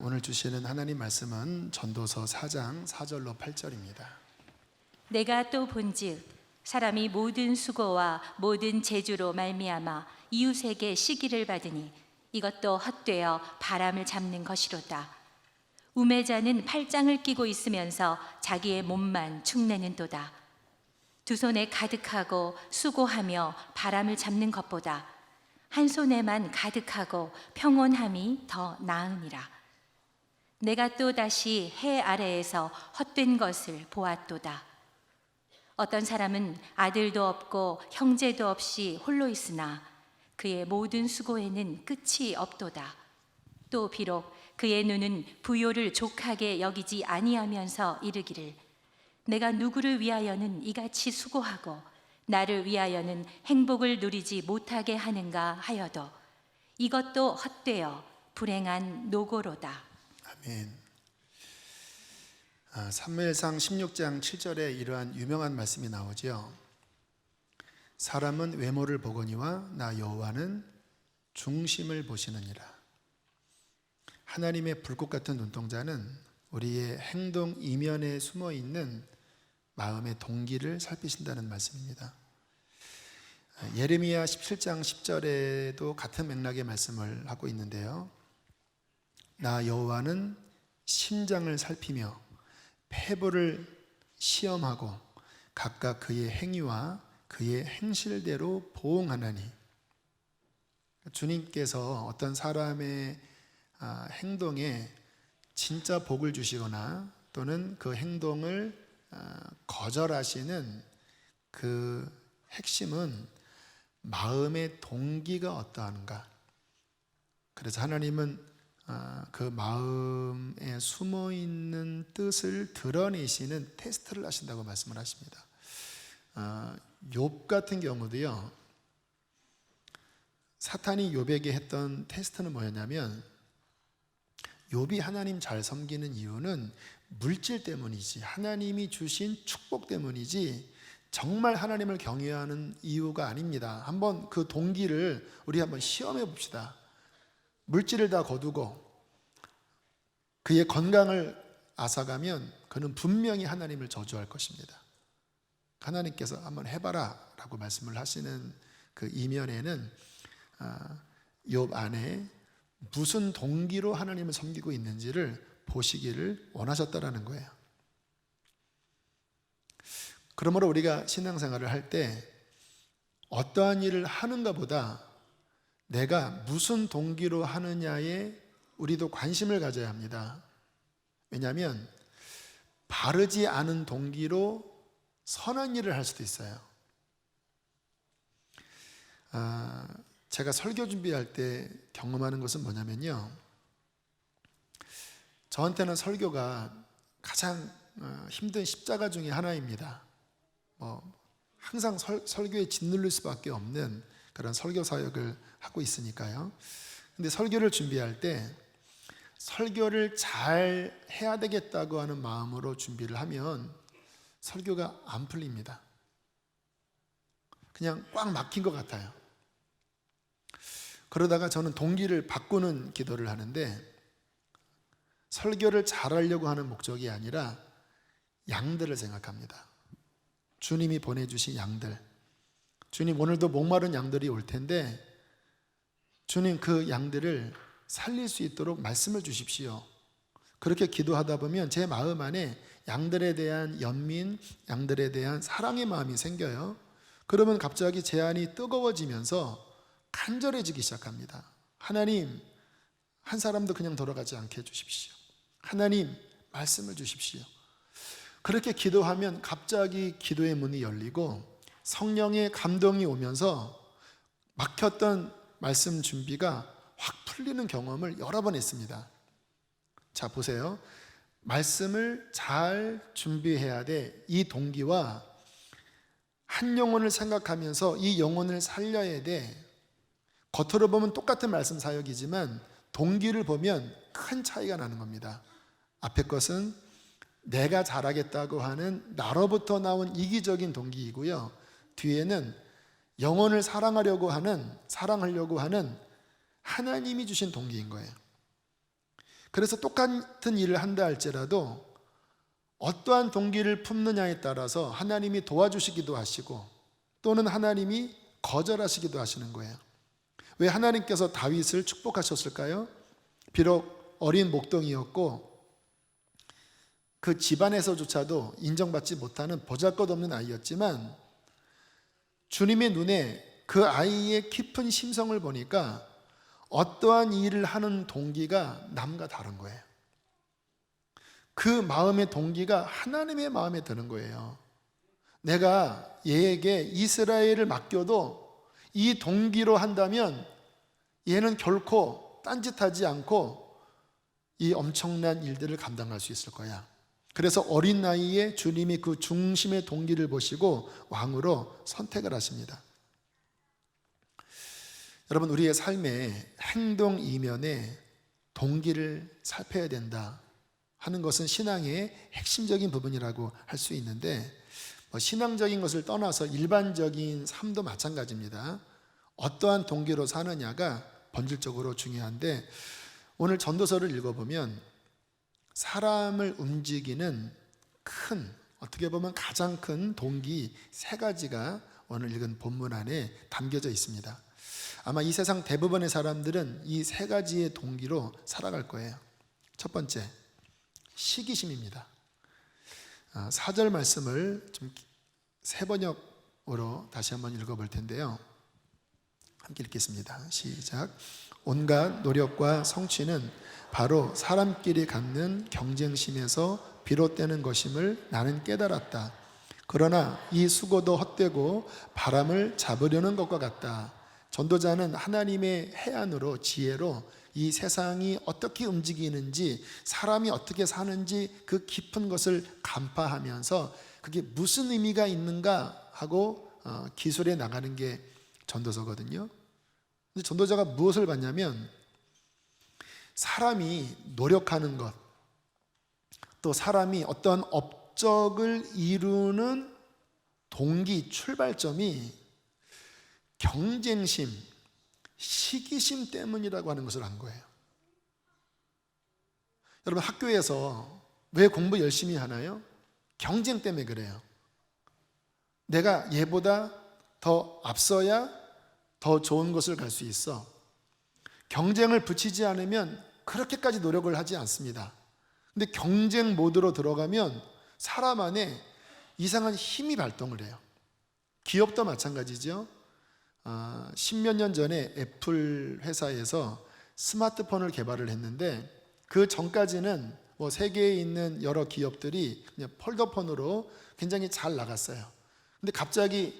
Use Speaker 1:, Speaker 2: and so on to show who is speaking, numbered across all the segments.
Speaker 1: 오늘 주시는 하나님 말씀은 전도서 4장 4절로 8절입니다.
Speaker 2: 내가 또 본즉 사람이 모든 수고와 모든 재주로 말미암아 이웃에게 시기를 받으니 이것도 헛되어 바람을 잡는 것이로다. 우매자는 팔짱을 끼고 있으면서 자기의 몸만 축내는도다. 두 손에 가득하고 수고하며 바람을 잡는 것보다 한 손에만 가득하고 평온함이 더 나으니라. 내가 또 다시 해 아래에서 헛된 것을 보았도다. 어떤 사람은 아들도 없고 형제도 없이 홀로 있으나 그의 모든 수고에는 끝이 없도다. 또 비록 그의 눈은 부요를 족하게 여기지 아니하면서 이르기를 내가 누구를 위하여는 이같이 수고하고 나를 위하여는 행복을 누리지 못하게 하는가 하여도 이것도 헛되어 불행한 노고로다.
Speaker 1: 아멘. 사무엘상 16장 7절에 이러한 유명한 말씀이 나오죠. 사람은 외모를 보거니와 나 여호와는 중심을 보시느니라. 하나님의 불꽃 같은 눈동자는 우리의 행동 이면에 숨어 있는 마음의 동기를 살피신다는 말씀입니다. 예레미야 17장 10절에도 같은 맥락의 말씀을 하고 있는데요. 나 여호와는 심장을 살피며 폐부를 시험하고 각각 그의 행위와 그의 행실대로 보응하나니. 주님께서 어떤 사람의 행동에 진짜 복을 주시거나 또는 그 행동을 거절하시는 그 핵심은 마음의 동기가 어떠한가. 그래서 하나님은 그 마음에 숨어있는 뜻을 드러내시는 테스트를 하신다고 말씀을 하십니다. 욥 같은 경우도요, 사탄이 욥에게 했던 테스트는 뭐였냐면, 욥이 하나님 잘 섬기는 이유는 물질 때문이지 하나님이 주신 축복 때문이지 정말 하나님을 경외하는 이유가 아닙니다. 한번 그 동기를 우리 한번 시험해 봅시다. 물질을 다 거두고 그의 건강을 앗아가면 그는 분명히 하나님을 저주할 것입니다. 하나님께서 한번 해봐라 라고 말씀을 하시는 그 이면에는 욥 안에 무슨 동기로 하나님을 섬기고 있는지를 보시기를 원하셨다라는 거예요. 그러므로 우리가 신앙생활을 할 때 어떠한 일을 하는가 보다 내가 무슨 동기로 하느냐에 우리도 관심을 가져야 합니다. 왜냐하면 바르지 않은 동기로 선한 일을 할 수도 있어요. 제가 설교 준비할 때 경험하는 것은 뭐냐면요, 저한테는 설교가 가장 힘든 십자가 중에 하나입니다. 항상 설교에 짓눌릴 수밖에 없는 그런 설교 사역을 하고 있으니까요. 근데 설교를 준비할 때 설교를 잘 해야 되겠다고 하는 마음으로 준비를 하면 설교가 안 풀립니다. 그냥 꽉 막힌 것 같아요. 그러다가 저는 동기를 바꾸는 기도를 하는데, 설교를 잘하려고 하는 목적이 아니라 양들을 생각합니다. 주님이 보내주신 양들, 주님 오늘도 목마른 양들이 올 텐데 주님 그 양들을 살릴 수 있도록 말씀을 주십시오. 그렇게 기도하다 보면 제 마음 안에 양들에 대한 연민, 양들에 대한 사랑의 마음이 생겨요. 그러면 갑자기 제 안이 뜨거워지면서 간절해지기 시작합니다. 하나님, 한 사람도 그냥 돌아가지 않게 해주십시오. 하나님, 말씀을 주십시오. 그렇게 기도하면 갑자기 기도의 문이 열리고 성령의 감동이 오면서 막혔던 말씀 준비가 확 풀리는 경험을 여러 번 했습니다. 자, 보세요. 말씀을 잘 준비해야 돼. 이 동기와 한 영혼을 생각하면서 이 영혼을 살려야 돼. 겉으로 보면 똑같은 말씀 사역이지만 동기를 보면 큰 차이가 나는 겁니다. 앞에 것은 내가 잘하겠다고 하는 나로부터 나온 이기적인 동기이고요, 뒤에는 영혼을 사랑하려고 하는 하나님이 주신 동기인 거예요. 그래서 똑같은 일을 한다 할지라도 어떠한 동기를 품느냐에 따라서 하나님이 도와주시기도 하시고 또는 하나님이 거절하시기도 하시는 거예요. 왜 하나님께서 다윗을 축복하셨을까요? 비록 어린 목동이었고 그 집안에서조차도 인정받지 못하는 보잘것없는 아이였지만 주님의 눈에 그 아이의 깊은 심성을 보니까 어떠한 일을 하는 동기가 남과 다른 거예요. 그 마음의 동기가 하나님의 마음에 드는 거예요. 내가 얘에게 이스라엘을 맡겨도 이 동기로 한다면 얘는 결코 딴짓하지 않고 이 엄청난 일들을 감당할 수 있을 거야. 그래서 어린 나이에 주님이 그 중심의 동기를 보시고 왕으로 선택을 하십니다. 여러분, 우리의 삶의 행동 이면에 동기를 살펴야 된다 하는 것은 신앙의 핵심적인 부분이라고 할 수 있는데 신앙적인 것을 떠나서 일반적인 삶도 마찬가지입니다. 어떠한 동기로 사느냐가 본질적으로 중요한데 오늘 전도서를 읽어보면 사람을 움직이는 큰, 어떻게 보면 가장 큰 동기 세 가지가 오늘 읽은 본문 안에 담겨져 있습니다. 아마 이 세상 대부분의 사람들은 이 세 가지의 동기로 살아갈 거예요. 첫 번째, 시기심입니다. 4절 말씀을 좀 새 번역으로 다시 한번 읽어볼 텐데요. 함께 읽겠습니다. 시작. 온갖 노력과 성취는 바로 사람끼리 갖는 경쟁심에서 비롯되는 것임을 나는 깨달았다. 그러나 이 수고도 헛되고 바람을 잡으려는 것과 같다. 전도자는 하나님의 해안으로 지혜로 이 세상이 어떻게 움직이는지 사람이 어떻게 사는지 그 깊은 것을 간파하면서 그게 무슨 의미가 있는가 하고 기술해 나가는 게 전도서거든요. 근데 전도자가 무엇을 봤냐면 사람이 노력하는 것, 또 사람이 어떤 업적을 이루는 동기, 출발점이 경쟁심, 시기심 때문이라고 하는 것을 안 거예요. 여러분, 학교에서 왜 공부 열심히 하나요? 경쟁 때문에 그래요. 내가 얘보다 더 앞서야 더 좋은 곳을 갈 수 있어. 경쟁을 붙이지 않으면 그렇게까지 노력을 하지 않습니다. 근데 경쟁 모드로 들어가면 사람 안에 이상한 힘이 발동을 해요. 기업도 마찬가지죠. 10몇 년 전에 애플 회사에서 스마트폰을 개발을 했는데 그 전까지는 세계에 있는 여러 기업들이 그냥 폴더폰으로 굉장히 잘 나갔어요. 근데 갑자기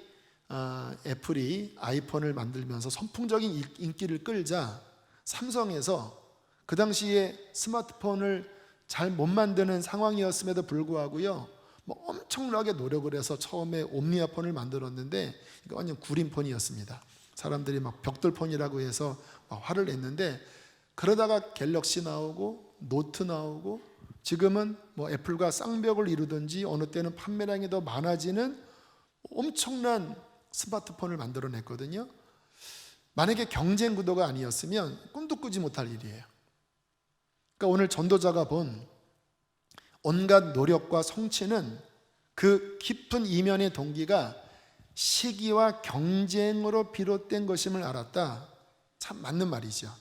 Speaker 1: 애플이 아이폰을 만들면서 선풍적인 인기를 끌자 삼성에서 그 당시에 스마트폰을 잘 못 만드는 상황이었음에도 불구하고요, 엄청나게 노력을 해서 처음에 옴니아폰을 만들었는데 이거 완전 구린폰이었습니다. 사람들이 막 벽돌폰이라고 해서 화를 냈는데 그러다가 갤럭시 나오고 노트 나오고 지금은 애플과 쌍벽을 이루든지 어느 때는 판매량이 더 많아지는 엄청난 스마트폰을 만들어냈거든요. 만약에 경쟁 구도가 아니었으면 꿈도 꾸지 못할 일이에요. 그러니까 오늘 전도자가 본 온갖 노력과 성취는 그 깊은 이면의 동기가 시기와 경쟁으로 비롯된 것임을 알았다. 참 맞는 말이죠.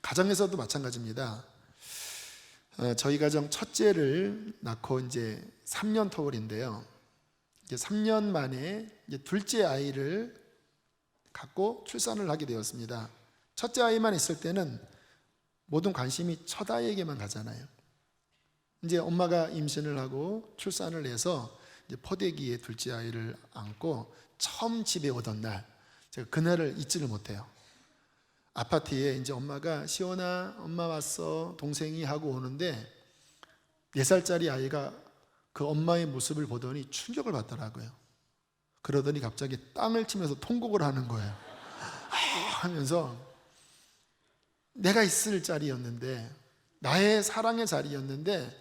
Speaker 1: 가정에서도 마찬가지입니다. 저희 가정 첫째를 낳고 이제 3년 터울인데요. 이제 3년 만에 이제 둘째 아이를 갖고 출산을 하게 되었습니다. 첫째 아이만 있을 때는 모든 관심이 첫 아이에게만 가잖아요. 이제 엄마가 임신을 하고 출산을 해서 이제 포대기에 둘째 아이를 안고 처음 집에 오던 날, 제가 그날을 잊지를 못해요. 아파트에 이제 엄마가 시온아 엄마 왔어 동생이 하고 오는데 4살짜리 아이가 그 엄마의 모습을 보더니 충격을 받더라고요. 그러더니 갑자기 땅을 치면서 통곡을 하는 거예요. 하면서 내가 있을 자리였는데, 나의 사랑의 자리였는데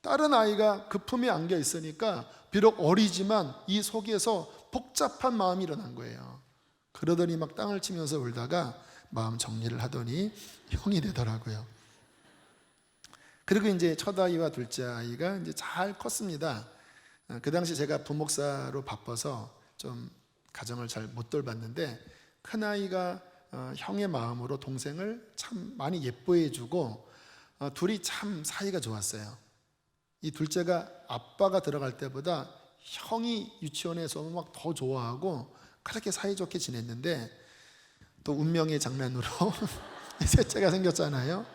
Speaker 1: 다른 아이가 그 품에 안겨 있으니까 비록 어리지만 이 속에서 복잡한 마음이 일어난 거예요. 그러더니 막 땅을 치면서 울다가 마음 정리를 하더니 형이 되더라고요. 그리고 이제 첫 아이와 둘째 아이가 이제 잘 컸습니다. 그 당시 제가 부목사로 바빠서 좀 가정을 잘 못 돌봤는데, 큰 아이가 형의 마음으로 동생을 참 많이 예뻐해주고 둘이 참 사이가 좋았어요. 이 둘째가 아빠가 들어갈 때보다 형이 유치원에서 오면 막 더 좋아하고 그렇게 사이좋게 지냈는데, 또 운명의 장난으로 셋째가 생겼잖아요.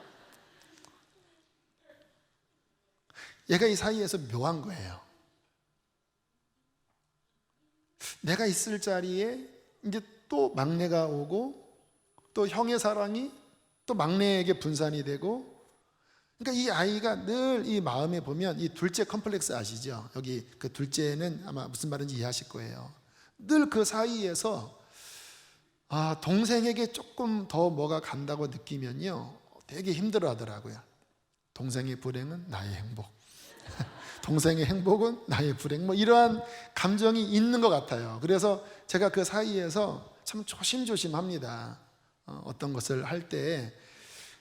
Speaker 1: 얘가 이 사이에서 묘한 거예요. 내가 있을 자리에 이제 또 막내가 오고, 또 형의 사랑이 또 막내에게 분산이 되고, 그러니까 이 아이가 늘 이 마음에 보면 이 둘째 컴플렉스 아시죠? 여기 그 둘째는 아마 무슨 말인지 이해하실 거예요. 늘 그 사이에서 동생에게 조금 더 뭐가 간다고 느끼면요 되게 힘들어 하더라고요. 동생의 불행은 나의 행복, 동생의 행복은 나의 불행, 뭐 이러한 감정이 있는 것 같아요. 그래서 제가 그 사이에서 참 조심조심합니다. 어떤 것을 할 때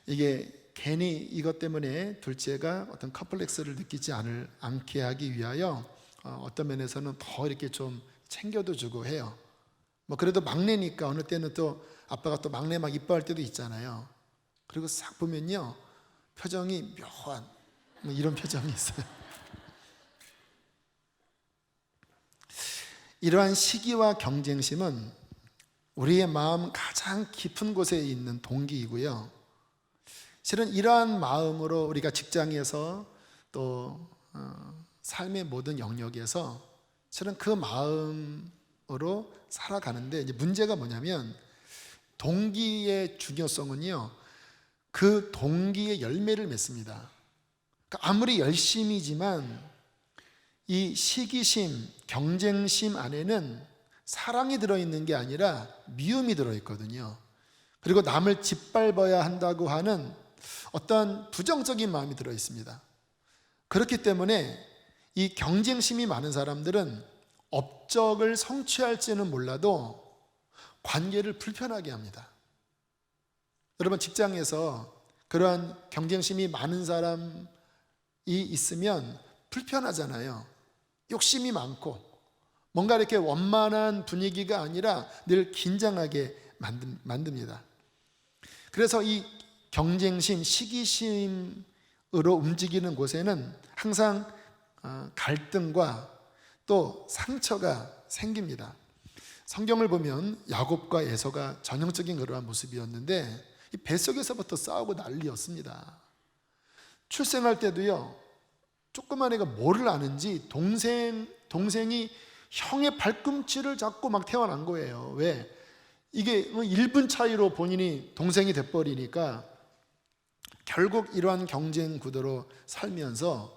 Speaker 1: 이게 괜히 이것 때문에 둘째가 어떤 컴플렉스를 느끼지 않게 하기 위하여 어떤 면에서는 더 이렇게 좀 챙겨도 주고 해요. 뭐 그래도 막내니까 어느 때는 또 아빠가 또 막내 막 이뻐할 때도 있잖아요. 그리고 싹 보면요 표정이 묘한 뭐 이런 표정이 있어요. 이러한 시기와 경쟁심은 우리의 마음 가장 깊은 곳에 있는 동기이고요, 실은 이러한 마음으로 우리가 직장에서 또 삶의 모든 영역에서 실은 그 마음으로 살아가는데, 이제 문제가 뭐냐면 동기의 중요성은요 그 동기의 열매를 맺습니다. 그러니까 아무리 열심이지만 이 시기심, 경쟁심 안에는 사랑이 들어있는 게 아니라 미움이 들어있거든요. 그리고 남을 짓밟아야 한다고 하는 어떤 부정적인 마음이 들어있습니다. 그렇기 때문에 이 경쟁심이 많은 사람들은 업적을 성취할지는 몰라도 관계를 불편하게 합니다. 여러분 직장에서 그러한 경쟁심이 많은 사람이 있으면 불편하잖아요. 욕심이 많고 뭔가 이렇게 원만한 분위기가 아니라 늘 긴장하게 만듭니다. 그래서 이 경쟁심, 시기심으로 움직이는 곳에는 항상 갈등과 또 상처가 생깁니다. 성경을 보면 야곱과 에서가 전형적인 그러한 모습이었는데 이 뱃속에서부터 싸우고 난리였습니다. 출생할 때도요 조그만 애가 뭐를 아는지 동생이 형의 발꿈치를 잡고 막 태어난 거예요. 왜? 이게 1분 차이로 본인이 동생이 돼버리니까 결국 이러한 경쟁 구도로 살면서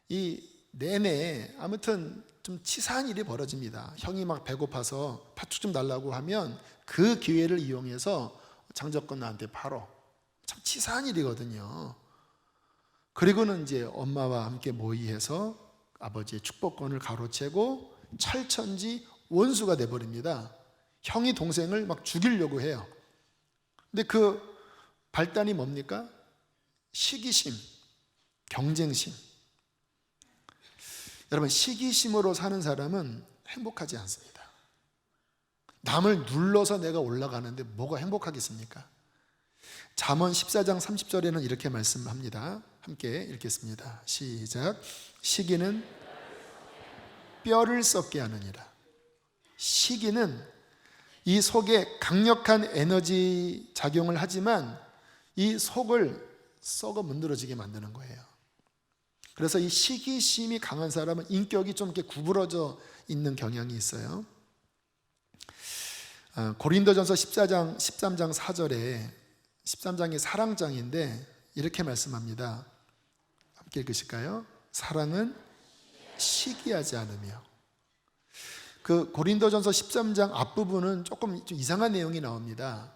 Speaker 1: 이 내내 아무튼 좀 치사한 일이 벌어집니다. 형이 막 배고파서 팥죽 좀 달라고 하면 그 기회를 이용해서 장조건 나한테 팔어. 참 치사한 일이거든요. 그리고는 이제 엄마와 함께 모의해서 아버지의 축복권을 가로채고 철천지 원수가 돼버립니다. 형이 동생을 막 죽이려고 해요. 근데 그 발단이 뭡니까? 시기심, 경쟁심. 여러분 시기심으로 사는 사람은 행복하지 않습니다. 남을 눌러서 내가 올라가는데 뭐가 행복하겠습니까? 잠언 14장 30절에는 이렇게 말씀합니다. 함께 읽겠습니다. 시작. 시기는 뼈를 썩게 하느니라. 시기는 이 속에 강력한 에너지 작용을 하지만 이 속을 썩어 문드러지게 만드는 거예요. 그래서 이 시기심이 강한 사람은 인격이 좀 이렇게 구부러져 있는 경향이 있어요. 고린도전서 13장 4절에 13장이 사랑장인데 이렇게 말씀합니다. 함께 읽으실까요? 사랑은 시기하지 않으며. 그 고린도전서 13장 앞부분은 조금 좀 이상한 내용이 나옵니다.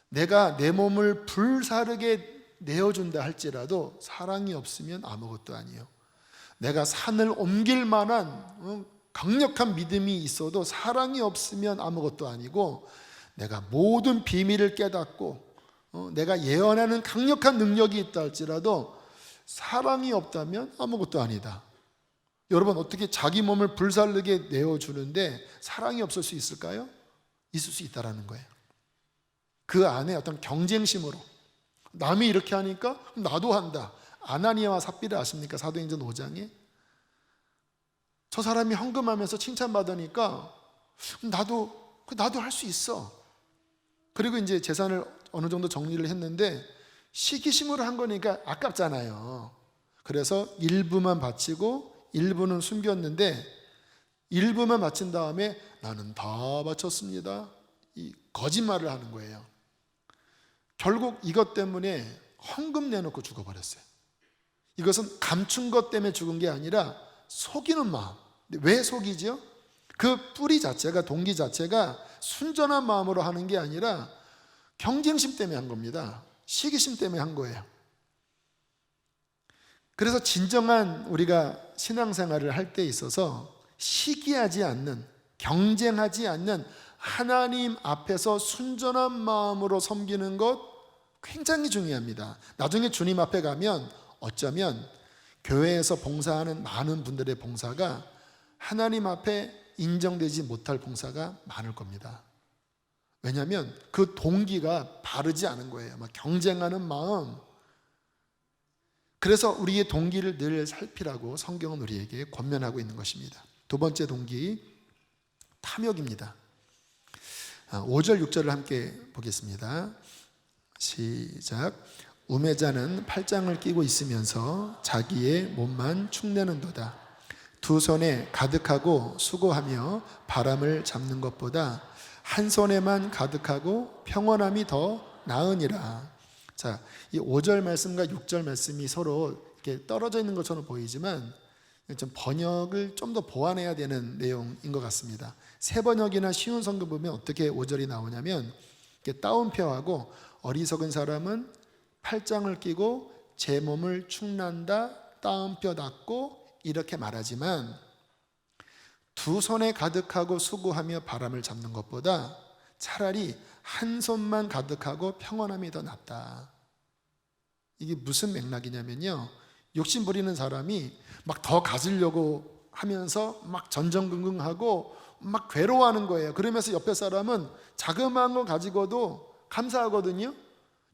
Speaker 1: 내가 내 몸을 불사르게 내어준다 할지라도 사랑이 없으면 아무것도 아니에요. 내가 산을 옮길 만한 강력한 믿음이 있어도 사랑이 없으면 아무것도 아니고, 내가 모든 비밀을 깨닫고 내가 예언하는 강력한 능력이 있다 할지라도 사랑이 없다면 아무것도 아니다. 여러분, 어떻게 자기 몸을 불살르게 내어주는데 사랑이 없을 수 있을까요? 있을 수 있다라는 거예요. 그 안에 어떤 경쟁심으로, 남이 이렇게 하니까 나도 한다. 아나니아와 삽비라 아십니까? 사도행전 5장에 저 사람이 헌금하면서 칭찬받으니까 나도 할 수 있어. 그리고 이제 재산을 어느 정도 정리를 했는데 시기심으로 한 거니까 아깝잖아요. 그래서 일부만 바치고 일부는 숨겼는데, 일부만 바친 다음에 나는 다 바쳤습니다, 이 거짓말을 하는 거예요. 결국 이것 때문에 헌금 내놓고 죽어버렸어요. 이것은 감춘 것 때문에 죽은 게 아니라 속이는 마음. 왜 속이죠? 그 뿌리 자체가, 동기 자체가 순전한 마음으로 하는 게 아니라 경쟁심 때문에 한 겁니다. 시기심 때문에 한 거예요. 그래서 진정한 우리가 신앙생활을 할 때 있어서 시기하지 않는, 경쟁하지 않는 하나님 앞에서 순전한 마음으로 섬기는 것 굉장히 중요합니다. 나중에 주님 앞에 가면 어쩌면 교회에서 봉사하는 많은 분들의 봉사가 하나님 앞에 인정되지 못할 봉사가 많을 겁니다. 왜냐하면 그 동기가 바르지 않은 거예요. 막 경쟁하는 마음. 그래서 우리의 동기를 늘 살피라고 성경은 우리에게 권면하고 있는 것입니다. 두 번째 동기, 탐욕입니다. 5절 6절을 함께 보겠습니다. 시작. 우매자는 팔짱을 끼고 있으면서 자기의 몸만 축내는도다. 두 손에 가득하고 수고하며 바람을 잡는 것보다 한 손에만 가득하고 평온함이 더 나으니라. 자, 이 5절 말씀과 6절 말씀이 서로 이렇게 떨어져 있는 것처럼 보이지만 좀 번역을 좀 더 보완해야 되는 내용인 것 같습니다. 새 번역이나 쉬운 성경 보면 어떻게 5절이 나오냐면, 이렇게 따옴표하고 어리석은 사람은 팔짱을 끼고 제 몸을 축난다, 따옴표 닫고 이렇게 말하지만, 두 손에 가득하고 수고하며 바람을 잡는 것보다 차라리 한 손만 가득하고 평온함이 더 낫다. 이게 무슨 맥락이냐면요, 욕심 부리는 사람이 막 더 가지려고 하면서 막 전전긍긍하고 막 괴로워하는 거예요. 그러면서 옆에 사람은 자그마한 거 가지고도 감사하거든요.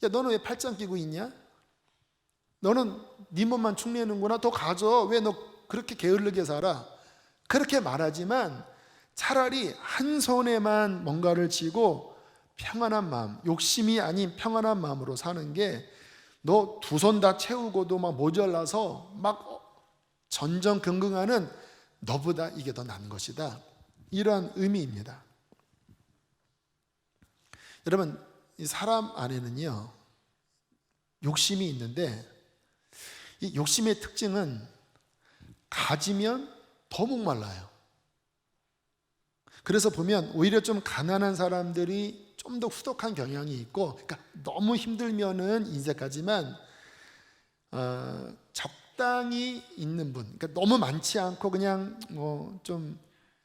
Speaker 1: 야, 너는 왜 팔짱 끼고 있냐? 너는 네 몸만 축내는구나. 더 가져. 왜 너 그렇게 게으르게 살아? 그렇게 말하지만 차라리 한 손에만 뭔가를 쥐고 평안한 마음, 욕심이 아닌 평안한 마음으로 사는 게, 너 두 손 다 채우고도 막 모자라서 막 전전긍긍하는 너보다 이게 더 나은 것이다. 이러한 의미입니다. 여러분, 이 사람 안에는요 욕심이 있는데, 이 욕심의 특징은 가지면 더 목말라요. 그래서 보면 오히려 좀 가난한 사람들이 좀 더 후덕한 경향이 있고, 그러니까 너무 힘들면은 인색하지만 적당히 있는 분, 그러니까 너무 많지 않고 그냥 좀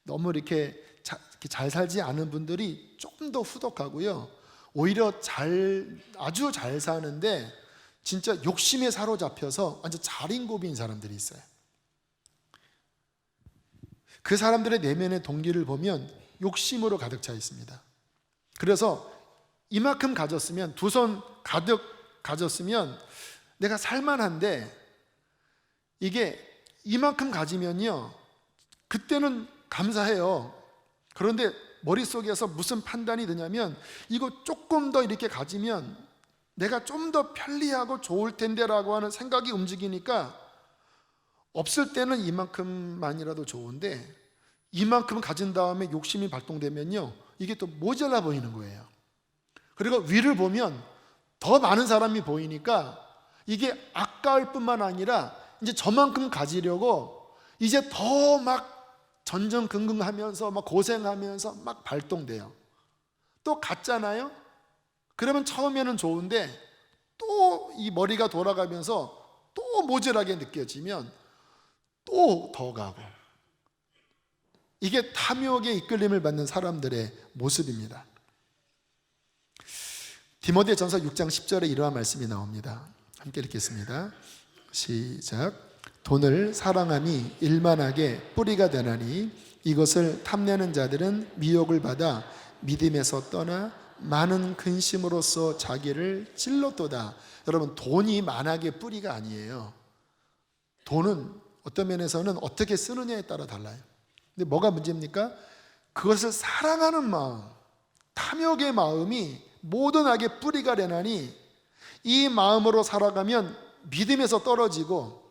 Speaker 1: 너무 이렇게 잘 살지 않은 분들이 조금 더 후덕하고요. 오히려 아주 잘 사는데 진짜 욕심에 사로잡혀서 완전 자린고비인 사람들이 있어요. 그 사람들의 내면의 동기를 보면 욕심으로 가득 차 있습니다. 그래서 이만큼 가졌으면, 두 손 가득 가졌으면 내가 살만한데, 이게 이만큼 가지면요 그때는 감사해요. 그런데 머릿속에서 무슨 판단이 드냐면, 이거 조금 더 이렇게 가지면 내가 좀 더 편리하고 좋을 텐데라고 하는 생각이 움직이니까, 없을 때는 이만큼만이라도 좋은데 이만큼 가진 다음에 욕심이 발동되면요 이게 또 모자라 보이는 거예요. 그리고 위를 보면 더 많은 사람이 보이니까 이게 아까울 뿐만 아니라 이제 저만큼 가지려고 이제 더 막 전전긍긍하면서 막 고생하면서 막 발동돼요. 또 갔잖아요. 그러면 처음에는 좋은데 또 이 머리가 돌아가면서 또 모자라게 느껴지면 또 더 가고, 이게 탐욕의 이끌림을 받는 사람들의 모습입니다. 디모데전서 6장 10절에 이러한 말씀이 나옵니다. 함께 읽겠습니다. 시작. 돈을 사랑함이 일만하게 뿌리가 되나니 이것을 탐내는 자들은 미혹을 받아 믿음에서 떠나 많은 근심으로써 자기를 찔렀도다. 여러분, 돈이 만악의 뿌리가 아니에요. 돈은 어떤 면에서는 어떻게 쓰느냐에 따라 달라요. 근데 뭐가 문제입니까? 그것을 사랑하는 마음, 탐욕의 마음이 모든 악의 뿌리가 되나니 이 마음으로 살아가면 믿음에서 떨어지고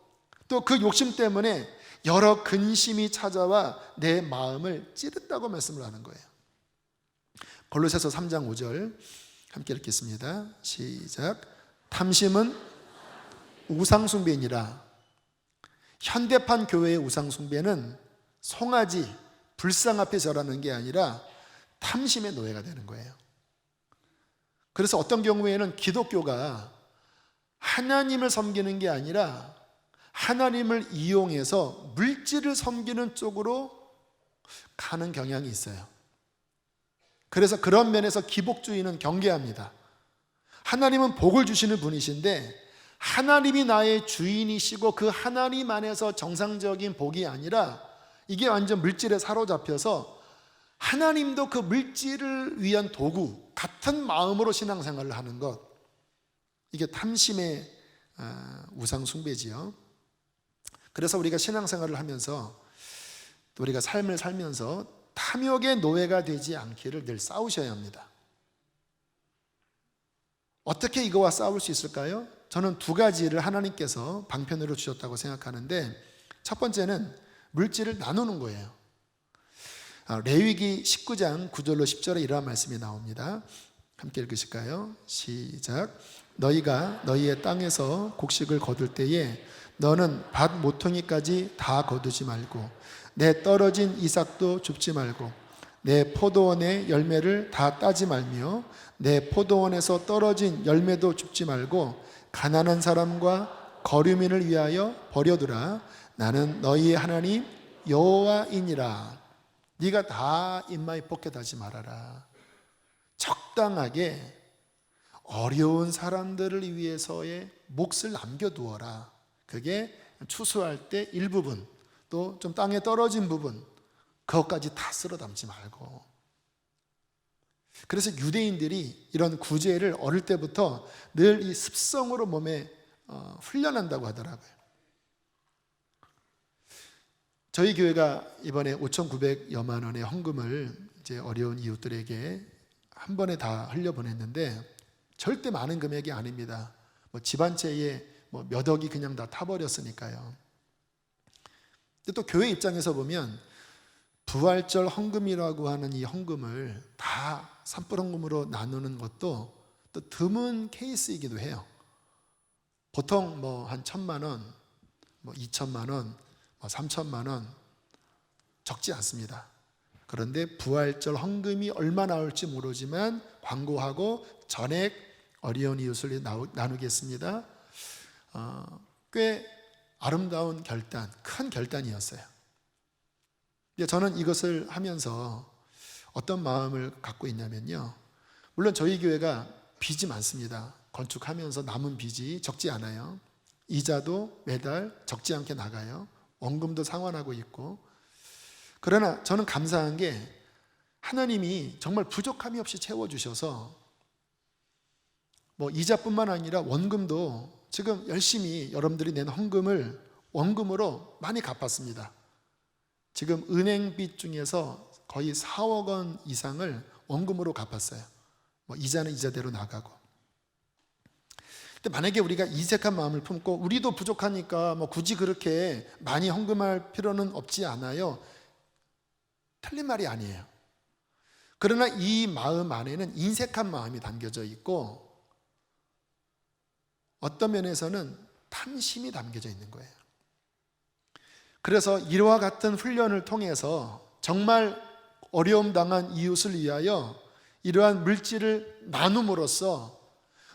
Speaker 1: 또 그 욕심 때문에 여러 근심이 찾아와 내 마음을 찌른다고 말씀을 하는 거예요. 골로새서 3장 5절 함께 읽겠습니다. 시작. 탐심은 우상숭배이니라. 현대판 교회의 우상숭배는 송아지, 불상 앞에 절하는 게 아니라 탐심의 노예가 되는 거예요. 그래서 어떤 경우에는 기독교가 하나님을 섬기는 게 아니라 하나님을 이용해서 물질을 섬기는 쪽으로 가는 경향이 있어요. 그래서 그런 면에서 기복주의는 경계합니다. 하나님은 복을 주시는 분이신데 하나님이 나의 주인이시고 그 하나님 안에서 정상적인 복이 아니라 이게 완전 물질에 사로잡혀서 하나님도 그 물질을 위한 도구, 같은 마음으로 신앙생활을 하는 것, 이게 탐심의 우상숭배지요. 그래서 우리가 신앙생활을 하면서 또 우리가 삶을 살면서 탐욕의 노예가 되지 않기를 늘 싸우셔야 합니다. 어떻게 이거와 싸울 수 있을까요? 저는 두 가지를 하나님께서 방편으로 주셨다고 생각하는데, 첫 번째는 물질을 나누는 거예요. 레위기 19장 9절로 10절에 이러한 말씀이 나옵니다. 함께 읽으실까요? 시작. 너희가 너희의 땅에서 곡식을 거둘 때에 너는 밭 모퉁이까지 다 거두지 말고 내 떨어진 이삭도 줍지 말고 내 포도원의 열매를 다 따지 말며 내 포도원에서 떨어진 열매도 줍지 말고 가난한 사람과 거류민을 위하여 버려두라. 나는 너희의 하나님 여호와이니라. 네가 다 입마이 포켓하지 말아라. 적당하게 어려운 사람들을 위해서의 몫을 남겨두어라. 그게 추수할 때 일부분, 또 좀 땅에 떨어진 부분, 그것까지 다 쓸어 담지 말고. 그래서 유대인들이 이런 구제를 어릴 때부터 늘 이 습성으로 몸에 훈련한다고 하더라고요. 저희 교회가 이번에 5,900여만 원의 헌금을 이제 어려운 이웃들에게 한 번에 다 흘려보냈는데 절대 많은 금액이 아닙니다. 집 한 채에 몇 억이 그냥 다 타버렸으니까요. 근데 또 교회 입장에서 보면 부활절 헌금이라고 하는 이 헌금을 다 산불 헌금으로 나누는 것도 또 드문 케이스이기도 해요. 보통 한 1,000만 원, 2,000만 원, 3,000만 원 적지 않습니다. 그런데 부활절 헌금이 얼마 나올지 모르지만 광고하고 전액 어려운 이웃을 나누겠습니다. 꽤 아름다운 결단, 큰 결단이었어요. 저는 이것을 하면서 어떤 마음을 갖고 있냐면요, 물론 저희 교회가 빚이 많습니다. 건축하면서 남은 빚이 적지 않아요. 이자도 매달 적지 않게 나가요. 원금도 상환하고 있고. 그러나 저는 감사한 게 하나님이 정말 부족함이 없이 채워주셔서 이자뿐만 아니라 원금도 지금 열심히 여러분들이 낸 헌금을 원금으로 많이 갚았습니다. 지금 은행빚 중에서 거의 4억 원 이상을 원금으로 갚았어요. 이자는 이자대로 나가고. 근데 만약에 우리가 이색한 마음을 품고 우리도 부족하니까 굳이 그렇게 많이 헌금할 필요는 없지 않아요, 틀린 말이 아니에요. 그러나 이 마음 안에는 인색한 마음이 담겨져 있고 어떤 면에서는 탐심이 담겨져 있는 거예요. 그래서 이와 같은 훈련을 통해서 정말 어려움 당한 이웃을 위하여 이러한 물질을 나눔으로써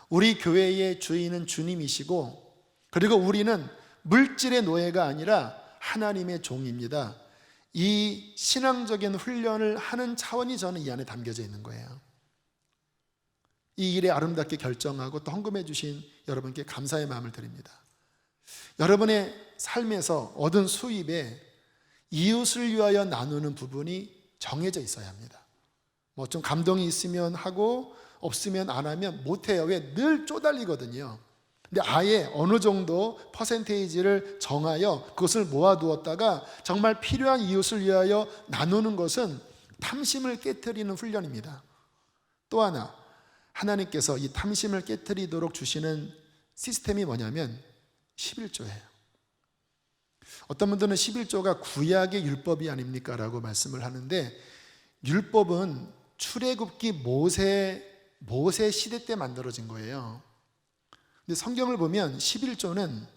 Speaker 1: 우리 교회의 주인은 주님이시고, 그리고 우리는 물질의 노예가 아니라 하나님의 종입니다. 이 신앙적인 훈련을 하는 차원이 저는 이 안에 담겨져 있는 거예요. 이 일에 아름답게 결정하고 또 헌금해 주신 여러분께 감사의 마음을 드립니다. 여러분의 삶에서 얻은 수입에 이웃을 위하여 나누는 부분이 정해져 있어야 합니다. 뭐 좀 감동이 있으면 하고 없으면 안 하면 못해요. 왜? 늘 쪼달리거든요. 근데 아예 어느 정도 퍼센테이지를 정하여 그것을 모아두었다가 정말 필요한 이웃을 위하여 나누는 것은 탐심을 깨트리는 훈련입니다. 또 하나, 하나님께서 이 탐심을 깨트리도록 주시는 시스템이 뭐냐면 11조예요. 어떤 분들은 11조가 구약의 율법이 아닙니까? 라고 말씀을 하는데, 율법은 출애굽기 모세 시대 때 만들어진 거예요. 근데 성경을 보면 11조는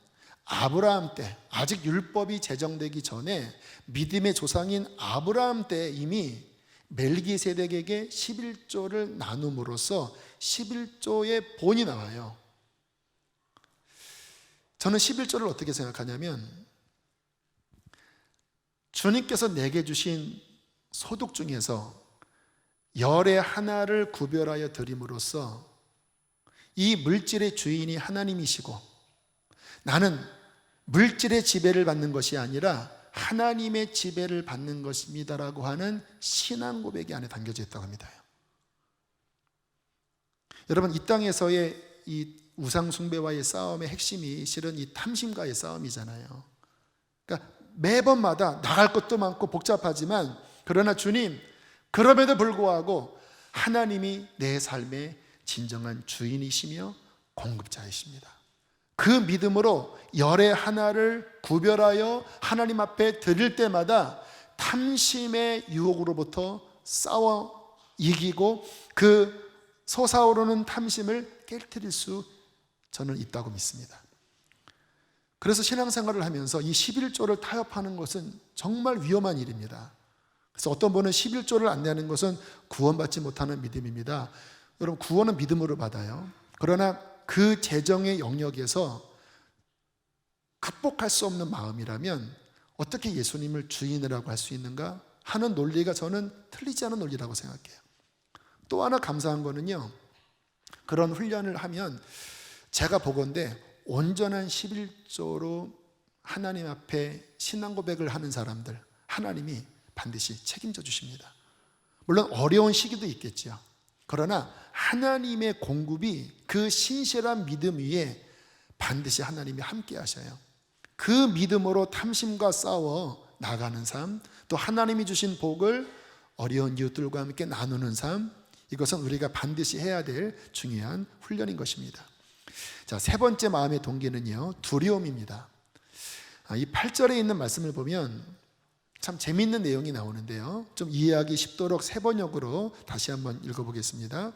Speaker 1: 아브라함 때, 아직 율법이 제정되기 전에 믿음의 조상인 아브라함 때 이미 멜기세덱에게 11조를 나눔으로써 11조의 본이 나와요. 저는 11조를 어떻게 생각하냐면, 주님께서 내게 주신 소득 중에서 열의 하나를 구별하여 드림으로써 이 물질의 주인이 하나님이시고 나는 물질의 지배를 받는 것이 아니라 하나님의 지배를 받는 것입니다라고 하는 신앙 고백이 안에 담겨져 있다고 합니다. 여러분, 이 땅에서의 이 우상 숭배와의 싸움의 핵심이 실은 이 탐심과의 싸움이잖아요. 그러니까 매번마다 나갈 것도 많고 복잡하지만, 그러나 주님, 그럼에도 불구하고 하나님이 내 삶의 진정한 주인이시며 공급자이십니다. 그 믿음으로 열의 하나를 구별하여 하나님 앞에 드릴 때마다 탐심의 유혹으로부터 싸워 이기고 그 솟아오르는 탐심을 깨트릴 수 저는 있다고 믿습니다. 그래서 신앙생활을 하면서 이 11조를 타협하는 것은 정말 위험한 일입니다. 그래서 어떤 분은 11조를 안 내는 것은 구원받지 못하는 믿음입니다. 여러분, 구원은 믿음으로 받아요. 그러나 그 재정의 영역에서 극복할 수 없는 마음이라면 어떻게 예수님을 주인이라고 할 수 있는가 하는 논리가 저는 틀리지 않은 논리라고 생각해요. 또 하나 감사한 거는요, 그런 훈련을 하면 제가 보건대 온전한 11조로 하나님 앞에 신앙 고백을 하는 사람들, 하나님이 반드시 책임져 주십니다. 물론 어려운 시기도 있겠죠. 그러나 하나님의 공급이 그 신실한 믿음 위에 반드시 하나님이 함께 하셔요. 그 믿음으로 탐심과 싸워 나가는 삶, 또 하나님이 주신 복을 어려운 이웃들과 함께 나누는 삶, 이것은 우리가 반드시 해야 될 중요한 훈련인 것입니다. 자, 세 번째 마음의 동기는요, 두려움입니다. 이 8절에 있는 말씀을 보면 참 재미있는 내용이 나오는데요, 좀 이해하기 쉽도록 세 번역으로 다시 한번 읽어보겠습니다.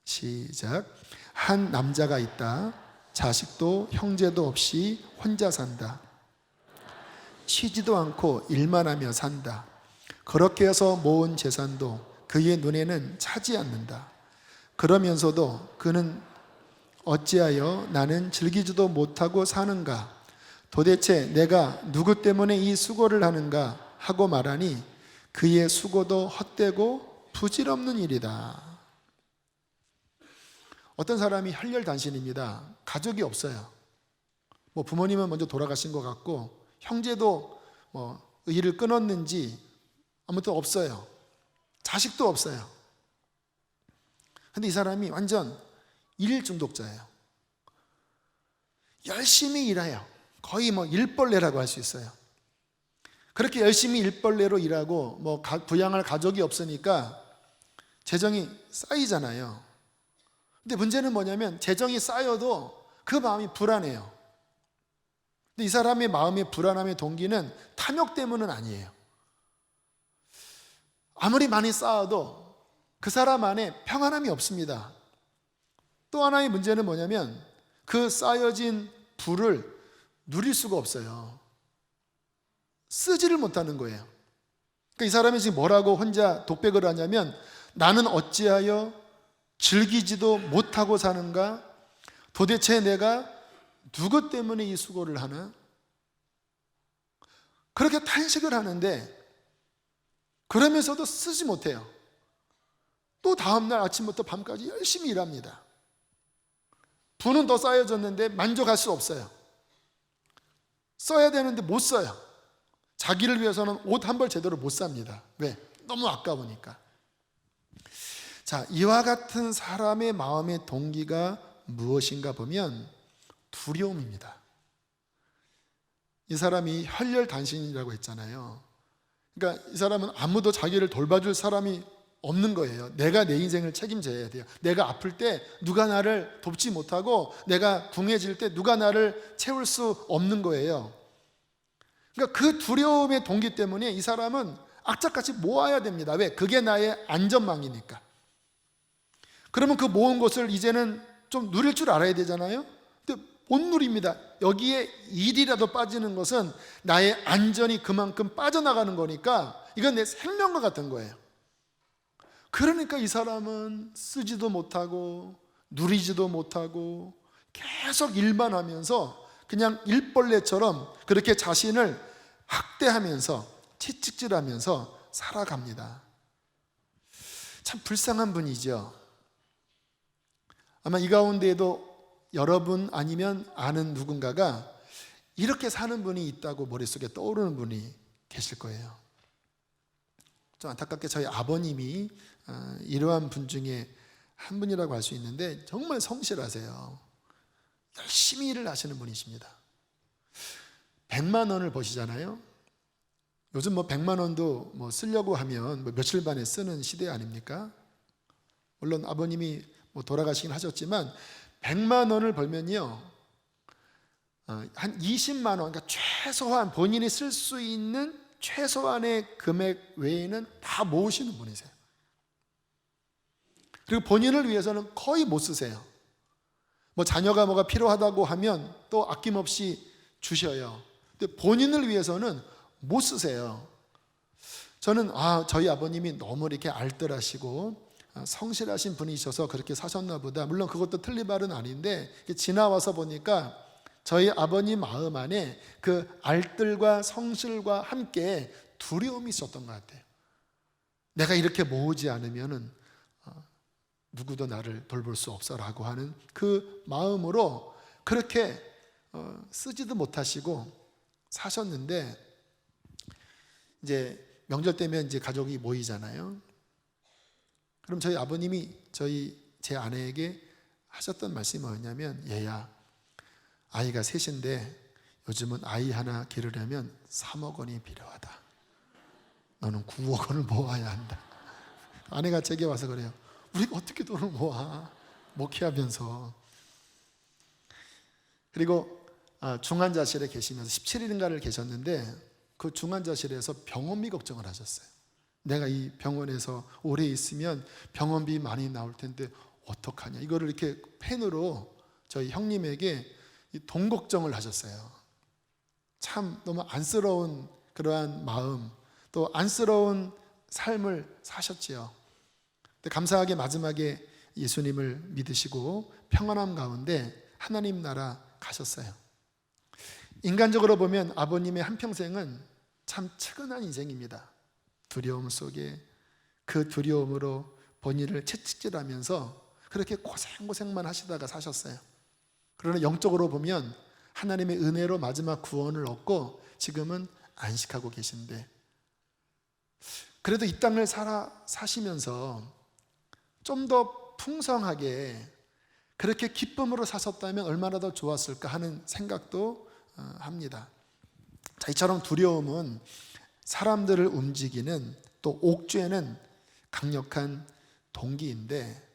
Speaker 1: 시작. 한 남자가 있다. 자식도 형제도 없이 혼자 산다. 쉬지도 않고 일만 하며 산다. 그렇게 해서 모은 재산도 그의 눈에는 차지 않는다. 그러면서도 그는 어찌하여 나는 즐기지도 못하고 사는가? 도대체 내가 누구 때문에 이 수고를 하는가? 하고 말하니 그의 수고도 헛되고 부질없는 일이다. 어떤 사람이 혈혈단신입니다. 가족이 없어요. 뭐 부모님은 먼저 돌아가신 것 같고 형제도 일을 끊었는지 아무튼 없어요. 자식도 없어요. 근데 이 사람이 완전 일 중독자예요. 열심히 일해요. 거의 일벌레라고 할 수 있어요. 그렇게 열심히 일벌레로 일하고 부양할 가족이 없으니까 재정이 쌓이잖아요. 근데 문제는 뭐냐면 재정이 쌓여도 그 마음이 불안해요. 근데 이 사람의 마음의 불안함의 동기는 탐욕 때문은 아니에요. 아무리 많이 쌓아도 그 사람 안에 평안함이 없습니다. 또 하나의 문제는 뭐냐면 그 쌓여진 부를 누릴 수가 없어요. 쓰지를 못하는 거예요. 그러니까 이 사람이 지금 뭐라고 혼자 독백을 하냐면, 나는 어찌하여 즐기지도 못하고 사는가? 도대체 내가 누구 때문에 이 수고를 하나? 그렇게 탄식을 하는데 그러면서도 쓰지 못해요. 또 다음날 아침부터 밤까지 열심히 일합니다. 부는 더 쌓여졌는데 만족할 수 없어요. 써야 되는데 못 써요. 자기를 위해서는 옷 한 벌 제대로 못 삽니다. 왜? 너무 아까우니까. 자, 이와 같은 사람의 마음의 동기가 무엇인가 보면 두려움입니다. 이 사람이 혈혈단신이라고 했잖아요. 그러니까 이 사람은 아무도 자기를 돌봐줄 사람이 없는 거예요. 내가 내 인생을 책임져야 돼요. 내가 아플 때 누가 나를 돕지 못하고, 내가 궁해질 때 누가 나를 채울 수 없는 거예요. 그러니까 그 두려움의 동기 때문에 이 사람은 악착같이 모아야 됩니다. 왜? 그게 나의 안전망이니까. 그러면 그 모은 것을 이제는 좀 누릴 줄 알아야 되잖아요. 근데 못 누립니다. 여기에 일이라도 빠지는 것은 나의 안전이 그만큼 빠져나가는 거니까 이건 내 생명과 같은 거예요. 그러니까 이 사람은 쓰지도 못하고 누리지도 못하고 계속 일만 하면서 그냥 일벌레처럼 그렇게 자신을 학대하면서 채찍질하면서 살아갑니다. 참 불쌍한 분이죠. 아마 이 가운데에도 여러분 아니면 아는 누군가가 이렇게 사는 분이 있다고 머릿속에 떠오르는 분이 계실 거예요. 좀 안타깝게 저희 아버님이 이러한 분 중에 한 분이라고 할 수 있는데, 정말 성실하세요. 열심히 일을 하시는 분이십니다. 100만 원을 버시잖아요. 요즘 100만 원도 쓰려고 하면 며칠 만에 쓰는 시대 아닙니까? 물론 아버님이 돌아가시긴 하셨지만 100만 원을 벌면요, 한 20만 원, 그러니까 최소한 본인이 쓸 수 있는 최소한의 금액 외에는 다 모으시는 분이세요. 그리고 본인을 위해서는 거의 못 쓰세요. 자녀가 뭐가 필요하다고 하면 또 아낌없이 주셔요. 근데 본인을 위해서는 못 쓰세요. 저는 저희 아버님이 너무 이렇게 알뜰하시고 성실하신 분이셔서 그렇게 사셨나 보다. 물론 그것도 틀린 말은 아닌데, 지나와서 보니까 저희 아버님 마음 안에 그 알뜰과 성실과 함께 두려움이 있었던 것 같아요. 내가 이렇게 모으지 않으면은 누구도 나를 돌볼 수 없어라고 하는 그 마음으로 그렇게 쓰지도 못하시고 사셨는데, 이제 명절 때면 이제 가족이 모이잖아요. 그럼 저희 아버님이 제 아내에게 하셨던 말씀이 뭐였냐면, 얘야, 아이가 셋인데 요즘은 아이 하나 기르려면 3억 원이 필요하다. 너는 9억 원을 모아야 한다. 아내가 제게 와서 그래요. 우리가 어떻게 돈을 모아? 목회하면서. 그리고 중환자실에 계시면서 17일인가를 계셨는데, 그 중환자실에서 병원비 걱정을 하셨어요. 내가 이 병원에서 오래 있으면 병원비 많이 나올 텐데 어떡하냐. 이거를 이렇게 펜으로 저희 형님에게 돈 걱정을 하셨어요. 참 너무 안쓰러운 그러한 마음, 또 안쓰러운 삶을 사셨지요. 근데 감사하게 마지막에 예수님을 믿으시고 평안함 가운데 하나님 나라 가셨어요. 인간적으로 보면 아버님의 한평생은 참 측은한 인생입니다. 두려움 속에 그 두려움으로 본인을 채찍질하면서 그렇게 고생만 하시다가 사셨어요. 그러나 영적으로 보면 하나님의 은혜로 마지막 구원을 얻고 지금은 안식하고 계신데, 그래도 이 땅을 사시면서 좀 더 풍성하게 그렇게 기쁨으로 사셨다면 얼마나 더 좋았을까 하는 생각도 합니다. 자, 이처럼 두려움은 사람들을 움직이는, 또 옥죄는 강력한 동기인데,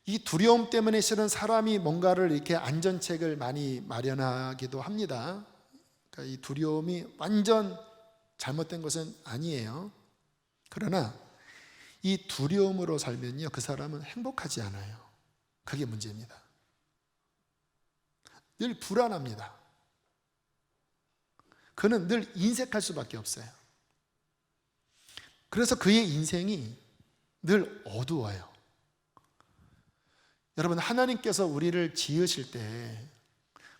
Speaker 1: 이 두려움 때문에 실은 사람이 뭔가를 이렇게 안전책을 많이 마련하기도 합니다. 그러니까 이 두려움이 완전 잘못된 것은 아니에요. 그러나 이 두려움으로 살면요, 그 사람은 행복하지 않아요. 그게 문제입니다. 늘 불안합니다. 그는 늘 인색할 수밖에 없어요. 그래서 그의 인생이 늘 어두워요. 여러분, 하나님께서 우리를 지으실 때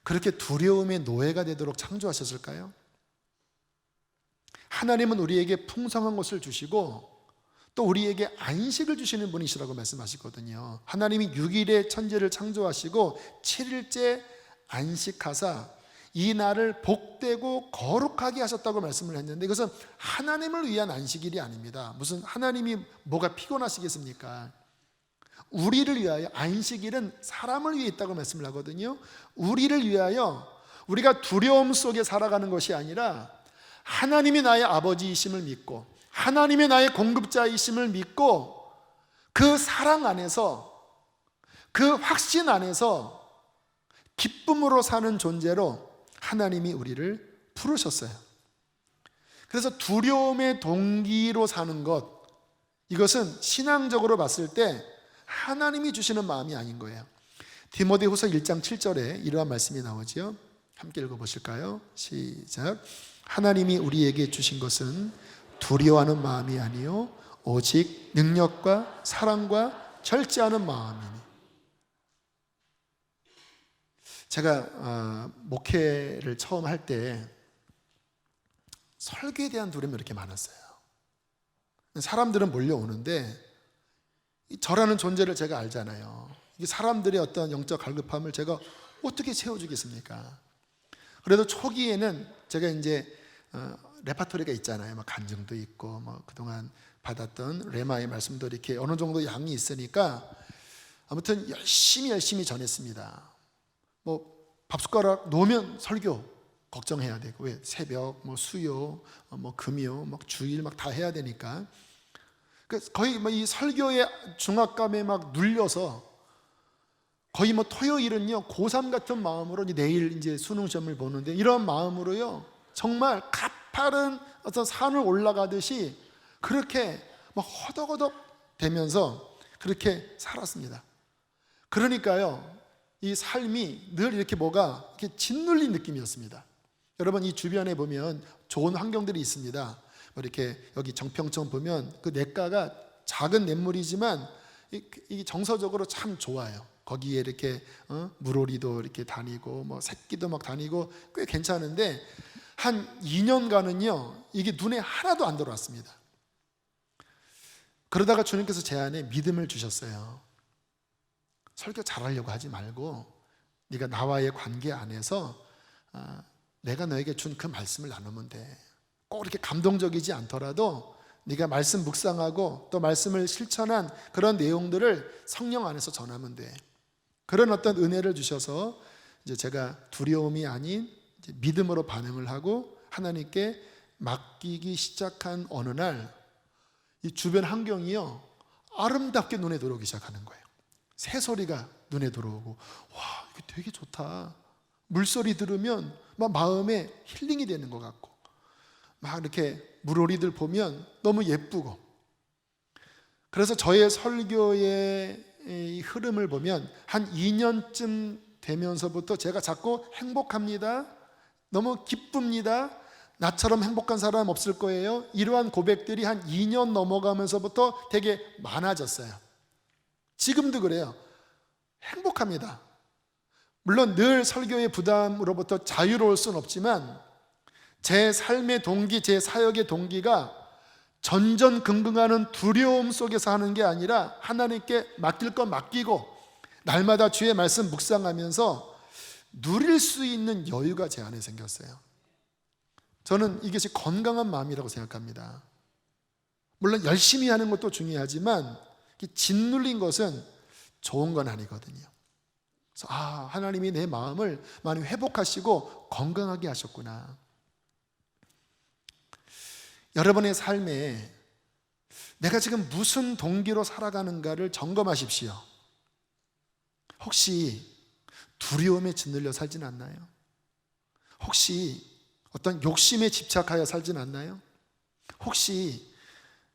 Speaker 1: 그렇게 두려움의 노예가 되도록 창조하셨을까요? 하나님은 우리에게 풍성한 것을 주시고 또 우리에게 안식을 주시는 분이시라고 말씀하시거든요. 하나님이 6일에 천지를 창조하시고 7일째 안식하사 이 날을 복되고 거룩하게 하셨다고 말씀을 했는데, 이것은 하나님을 위한 안식일이 아닙니다. 무슨 하나님이 뭐가 피곤하시겠습니까? 우리를 위하여, 안식일은 사람을 위해 있다고 말씀을 하거든요. 우리를 위하여, 우리가 두려움 속에 살아가는 것이 아니라 하나님이 나의 아버지이심을 믿고 하나님이 나의 공급자이심을 믿고 그 사랑 안에서, 그 확신 안에서 기쁨으로 사는 존재로 하나님이 우리를 부르셨어요. 그래서 두려움의 동기로 사는 것, 이것은 신앙적으로 봤을 때 하나님이 주시는 마음이 아닌 거예요. 디모데후서 1장 7절에 이러한 말씀이 나오지요. 함께 읽어보실까요? 시작. 하나님이 우리에게 주신 것은 두려워하는 마음이 아니요 오직 능력과 사랑과 절제하는 마음이니. 제가 목회를 처음 할 때 설교에 대한 두려움이 이렇게 많았어요. 사람들은 몰려오는데 저라는 존재를 제가 알잖아요. 이 사람들의 어떤 영적 갈급함을 제가 어떻게 채워주겠습니까? 그래도 초기에는 제가 이제 레파토리가 있잖아요. 막 간증도 있고, 뭐 그동안 받았던 레마의 말씀도 이렇게 어느 정도 양이 있으니까 아무튼 열심히 전했습니다. 뭐 밥숟가락 놓으면 설교 걱정해야 되고, 왜 새벽, 뭐 수요, 뭐 금요, 막 주일 막 다 해야 되니까. 거의 뭐 이 설교의 중압감에 막 눌려서 거의 뭐 토요일은요 고3 같은 마음으로 내일 이제 수능 시험을 보는데 이런 마음으로요 정말 가파른 어떤 산을 올라가듯이 그렇게 막 허덕허덕 되면서 그렇게 살았습니다. 그러니까요 이 삶이 늘 이렇게 뭐가 이렇게 짓눌린 느낌이었습니다. 여러분 이 주변에 보면 좋은 환경들이 있습니다. 이렇게 여기 정평천 보면 그 냇가가 작은 냇물이지만 이게 정서적으로 참 좋아요. 거기에 이렇게 물오리도 이렇게 다니고 뭐 새끼도 막 다니고 꽤 괜찮은데 한 2년간은요 이게 눈에 하나도 안 들어왔습니다. 그러다가 주님께서 제 안에 믿음을 주셨어요. 설교 잘하려고 하지 말고 네가 나와의 관계 안에서 내가 너에게 준 그 말씀을 나누면 돼. 꼭 이렇게 감동적이지 않더라도 네가 말씀 묵상하고 또 말씀을 실천한 그런 내용들을 성령 안에서 전하면 돼. 그런 어떤 은혜를 주셔서 이제 제가 두려움이 아닌 이제 믿음으로 반응을 하고 하나님께 맡기기 시작한 어느 날 이 주변 환경이요 아름답게 눈에 들어오기 시작하는 거예요. 새소리가 눈에 들어오고, 와 이게 되게 좋다. 물소리 들으면 막 마음에 힐링이 되는 것 같고, 막 이렇게 물오리들 보면 너무 예쁘고. 그래서 저의 설교의 이 흐름을 보면 한 2년쯤 되면서부터 제가 자꾸 행복합니다, 너무 기쁩니다, 나처럼 행복한 사람 없을 거예요, 이러한 고백들이 한 2년 넘어가면서부터 되게 많아졌어요. 지금도 그래요. 행복합니다. 물론 늘 설교의 부담으로부터 자유로울 수는 없지만 제 삶의 동기, 제 사역의 동기가 전전긍긍하는 두려움 속에서 하는 게 아니라 하나님께 맡길 건 맡기고 날마다 주의 말씀 묵상하면서 누릴 수 있는 여유가 제 안에 생겼어요. 저는 이것이 건강한 마음이라고 생각합니다. 물론 열심히 하는 것도 중요하지만 짓눌린 것은 좋은 건 아니거든요. 그래서 하나님이 내 마음을 많이 회복하시고 건강하게 하셨구나. 여러분의 삶에 내가 지금 무슨 동기로 살아가는가를 점검하십시오. 혹시 두려움에 짓눌려 살진 않나요? 혹시 어떤 욕심에 집착하여 살진 않나요? 혹시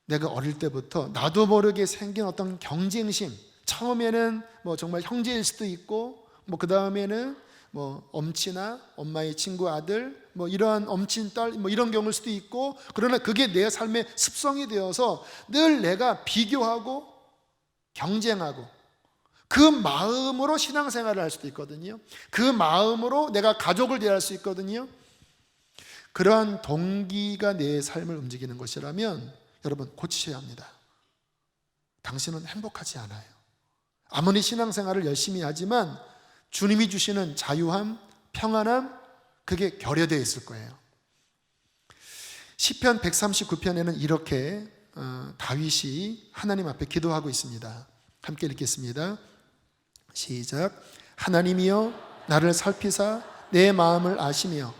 Speaker 1: 내가 어릴 때부터 나도 모르게 생긴 어떤 경쟁심, 처음에는 뭐 정말 형제일 수도 있고, 뭐 그 다음에는 뭐 엄친아, 엄마의 친구 아들, 뭐 이러한 엄친 딸, 뭐 이런 경우일 수도 있고, 그러나 그게 내 삶의 습성이 되어서 늘 내가 비교하고 경쟁하고 그 마음으로 신앙생활을 할 수도 있거든요. 그 마음으로 내가 가족을 대할 수 있거든요. 그러한 동기가 내 삶을 움직이는 것이라면 여러분 고치셔야 합니다. 당신은 행복하지 않아요. 아무리 신앙생활을 열심히 하지만 주님이 주시는 자유함, 평안함, 그게 결여되어 있을 거예요. 시편 139편에는 이렇게 다윗이 하나님 앞에 기도하고 있습니다. 함께 읽겠습니다. 시작. 하나님이여 나를 살피사 내 마음을 아시며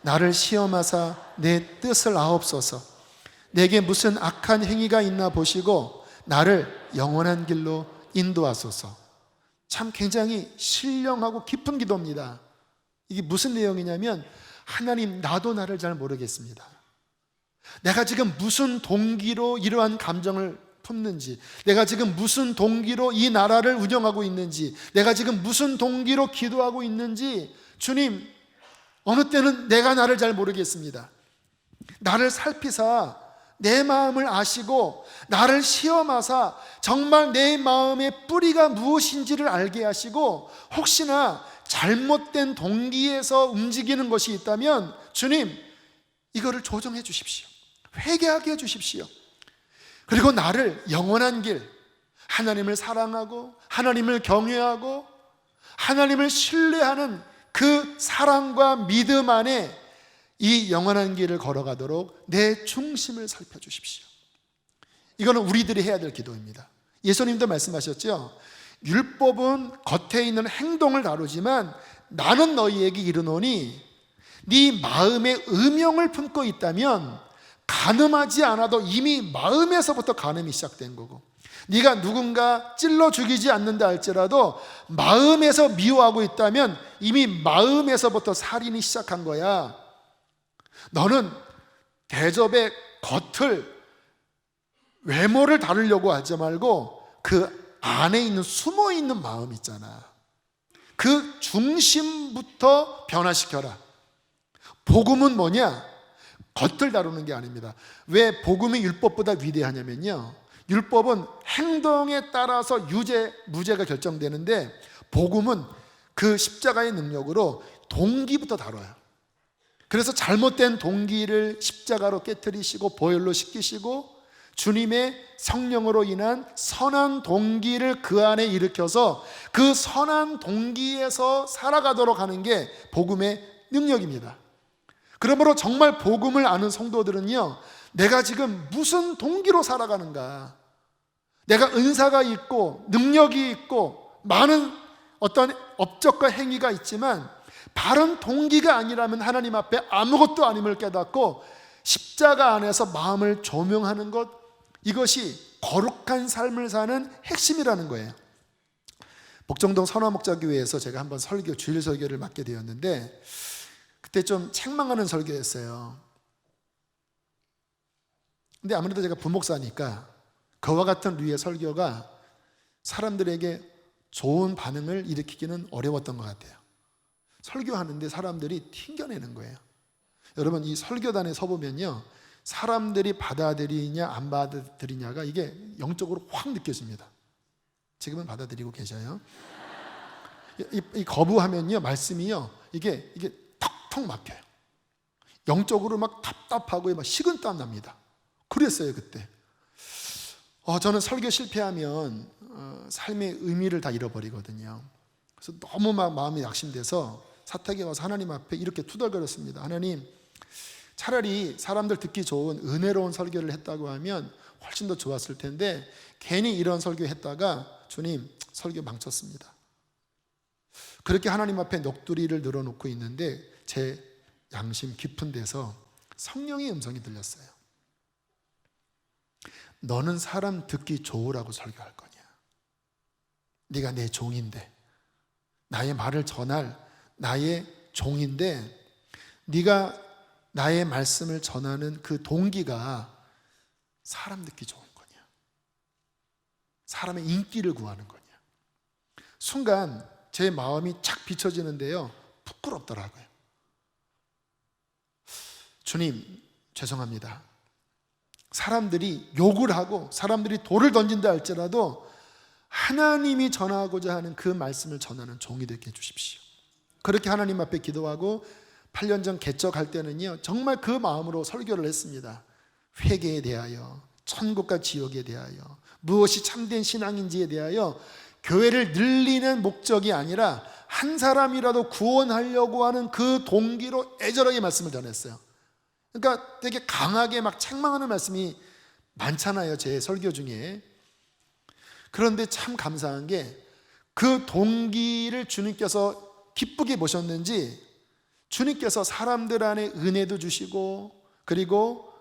Speaker 1: 나를 시험하사 내 뜻을 아옵소서. 내게 무슨 악한 행위가 있나 보시고 나를 영원한 길로 인도하소서. 참 굉장히 신령하고 깊은 기도입니다. 이게 무슨 내용이냐면, 하나님, 나도 나를 잘 모르겠습니다. 내가 지금 무슨 동기로 이러한 감정을 품는지, 내가 지금 무슨 동기로 이 나라를 운영하고 있는지, 내가 지금 무슨 동기로 기도하고 있는지, 주님, 어느 때는 내가 나를 잘 모르겠습니다. 나를 살피사 내 마음을 아시고 나를 시험하사 정말 내 마음의 뿌리가 무엇인지를 알게 하시고, 혹시나 잘못된 동기에서 움직이는 것이 있다면 주님, 이거를 조정해 주십시오. 회개하게 해 주십시오. 그리고 나를 영원한 길, 하나님을 사랑하고 하나님을 경외하고 하나님을 신뢰하는 그 사랑과 믿음 안에 이 영원한 길을 걸어가도록 내 중심을 살펴주십시오. 이거는 우리들이 해야 될 기도입니다. 예수님도 말씀하셨죠. 율법은 겉에 있는 행동을 다루지만 나는 너희에게 이르노니 네 마음에 음영을 품고 있다면 간음하지 않아도 이미 마음에서부터 간음이 시작된 거고, 네가 누군가 찔러 죽이지 않는다 할지라도 마음에서 미워하고 있다면 이미 마음에서부터 살인이 시작한 거야. 너는 대접의 겉을, 외모를 다루려고 하지 말고 그 안에 있는 숨어있는 마음 있잖아, 그 중심부터 변화시켜라. 복음은 뭐냐? 겉을 다루는 게 아닙니다. 왜 복음이 율법보다 위대하냐면요, 율법은 행동에 따라서 유죄, 무죄가 결정되는데 복음은 그 십자가의 능력으로 동기부터 다뤄요. 그래서 잘못된 동기를 십자가로 깨트리시고 보혈로 씻기시고 주님의 성령으로 인한 선한 동기를 그 안에 일으켜서 그 선한 동기에서 살아가도록 하는 게 복음의 능력입니다. 그러므로 정말 복음을 아는 성도들은요, 내가 지금 무슨 동기로 살아가는가, 내가 은사가 있고 능력이 있고 많은 어떤 업적과 행위가 있지만 바른 동기가 아니라면 하나님 앞에 아무것도 아님을 깨닫고 십자가 안에서 마음을 조명하는 것, 이것이 거룩한 삶을 사는 핵심이라는 거예요. 복정동 선화목자교회에서 제가 한번 주일 설교를 맡게 되었는데, 그때 좀 책망하는 설교였어요. 근데 아무래도 제가 부목사니까 그와 같은 류의 설교가 사람들에게 좋은 반응을 일으키기는 어려웠던 것 같아요. 설교하는데 사람들이 튕겨내는 거예요. 여러분, 이 설교단에 서보면요, 사람들이 받아들이냐 안 받아들이냐가 이게 영적으로 확 느껴집니다. 지금은 받아들이고 계셔요. 이 거부하면요, 말씀이요, 이게 턱턱 막혀요. 영적으로 막 답답하고 막 식은땀 납니다. 그랬어요 그때. 저는 설교 실패하면 삶의 의미를 다 잃어버리거든요. 그래서 너무 막 마음이 낙심돼서 사택에 와서 하나님 앞에 이렇게 투덜거렸습니다. 하나님, 차라리 사람들 듣기 좋은 은혜로운 설교를 했다고 하면 훨씬 더 좋았을 텐데 괜히 이런 설교 했다가 주님, 설교 망쳤습니다. 그렇게 하나님 앞에 넋두리를 늘어놓고 있는데 제 양심 깊은 데서 성령의 음성이 들렸어요. 너는 사람 듣기 좋으라고 설교할 거냐? 네가 내 종인데, 나의 말을 전할 나의 종인데, 네가 나의 말씀을 전하는 그 동기가 사람 듣기 좋은 거냐? 사람의 인기를 구하는 거냐? 순간 제 마음이 착 비춰지는데요, 부끄럽더라고요. 주님, 죄송합니다. 사람들이 욕을 하고 사람들이 돌을 던진다 할지라도 하나님이 전하고자 하는 그 말씀을 전하는 종이 되게 해주십시오. 그렇게 하나님 앞에 기도하고 8년 전 개척할 때는요, 정말 그 마음으로 설교를 했습니다. 회개에 대하여, 천국과 지옥에 대하여, 무엇이 참된 신앙인지에 대하여 교회를 늘리는 목적이 아니라 한 사람이라도 구원하려고 하는 그 동기로 애절하게 말씀을 전했어요. 그러니까 되게 강하게 막 책망하는 말씀이 많잖아요, 제 설교 중에. 그런데 참 감사한 게 그 동기를 주님께서 기쁘게 보셨는지 주님께서 사람들 안에 은혜도 주시고, 그리고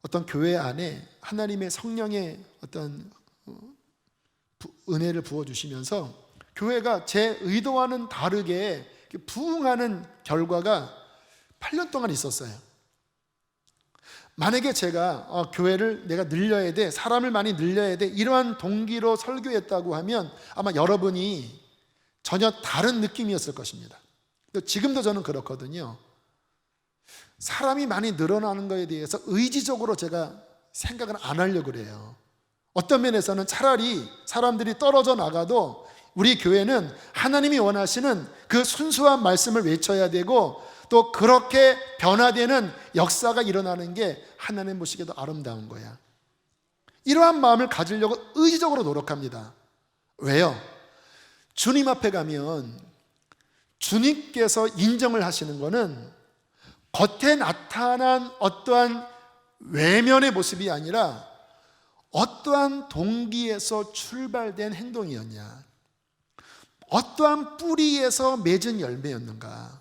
Speaker 1: 어떤 교회 안에 하나님의 성령의 어떤 은혜를 부어주시면서 교회가 제 의도와는 다르게 부흥하는 결과가 8년 동안 있었어요. 만약에 제가 교회를 내가 늘려야 돼, 사람을 많이 늘려야 돼, 이러한 동기로 설교했다고 하면 아마 여러분이 전혀 다른 느낌이었을 것입니다. 지금도 저는 그렇거든요. 사람이 많이 늘어나는 것에 대해서 의지적으로 제가 생각을 안 하려고 그래요. 어떤 면에서는 차라리 사람들이 떨어져 나가도 우리 교회는 하나님이 원하시는 그 순수한 말씀을 외쳐야 되고, 또 그렇게 변화되는 역사가 일어나는 게 하나님 보시기에도 아름다운 거야. 이러한 마음을 가지려고 의지적으로 노력합니다. 왜요? 주님 앞에 가면 주님께서 인정을 하시는 거는 겉에 나타난 어떠한 외면의 모습이 아니라 어떠한 동기에서 출발된 행동이었냐, 어떠한 뿌리에서 맺은 열매였는가.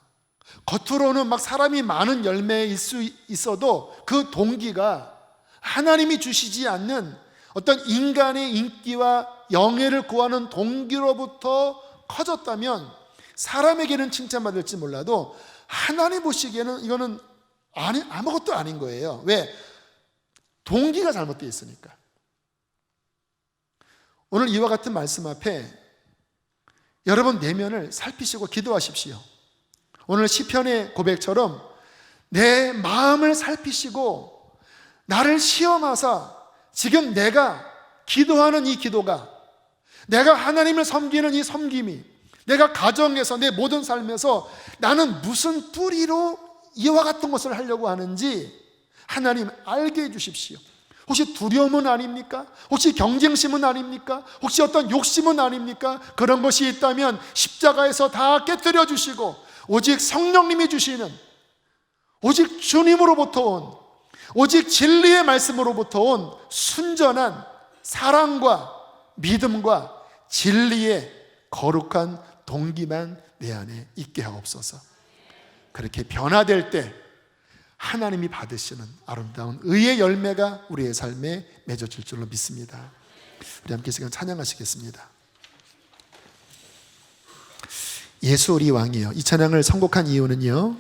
Speaker 1: 겉으로는 막 사람이 많은 열매일 수 있어도 그 동기가 하나님이 주시지 않는 어떤 인간의 인기와 영예를 구하는 동기로부터 커졌다면 사람에게는 칭찬받을지 몰라도 하나님 보시기에는 이거는 아무것도 아닌 거예요. 왜? 동기가 잘못되어 있으니까. 오늘 이와 같은 말씀 앞에 여러분 내면을 살피시고 기도하십시오. 오늘 시편의 고백처럼 내 마음을 살피시고 나를 시험하사 지금 내가 기도하는 이 기도가, 내가 하나님을 섬기는 이 섬김이, 내가 가정에서 내 모든 삶에서 나는 무슨 뿌리로 이와 같은 것을 하려고 하는지 하나님 알게 해주십시오. 혹시 두려움은 아닙니까? 혹시 경쟁심은 아닙니까? 혹시 어떤 욕심은 아닙니까? 그런 것이 있다면 십자가에서 다 깨뜨려 주시고 오직 성령님이 주시는, 오직 주님으로부터 온, 오직 진리의 말씀으로부터 온 순전한 사랑과 믿음과 진리의 거룩한 동기만 내 안에 있게 하옵소서. 그렇게 변화될 때 하나님이 받으시는 아름다운 의의 열매가 우리의 삶에 맺어질 줄로 믿습니다. 우리 함께 시간 찬양하시겠습니다. 예수 우리 왕이여. 이 찬양을 선곡한 이유는요,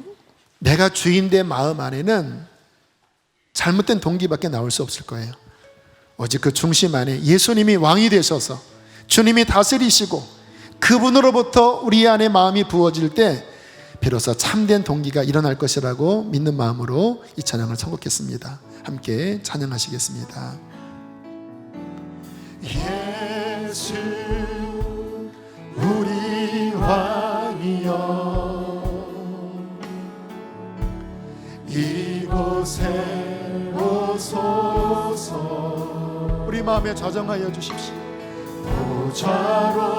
Speaker 1: 내가 주인된 마음 안에는 잘못된 동기밖에 나올 수 없을 거예요. 오직 그 중심 안에 예수님이 왕이 되셔서 주님이 다스리시고 그분으로부터 우리 안에 마음이 부어질 때 비로소 참된 동기가 일어날 것이라고 믿는 마음으로 이 찬양을 선곡했습니다. 함께 찬양하시겠습니다. 예수 우리 왕이여, 이곳에 오소서. 우리 마음에 저정하여 주십시오. 보좌로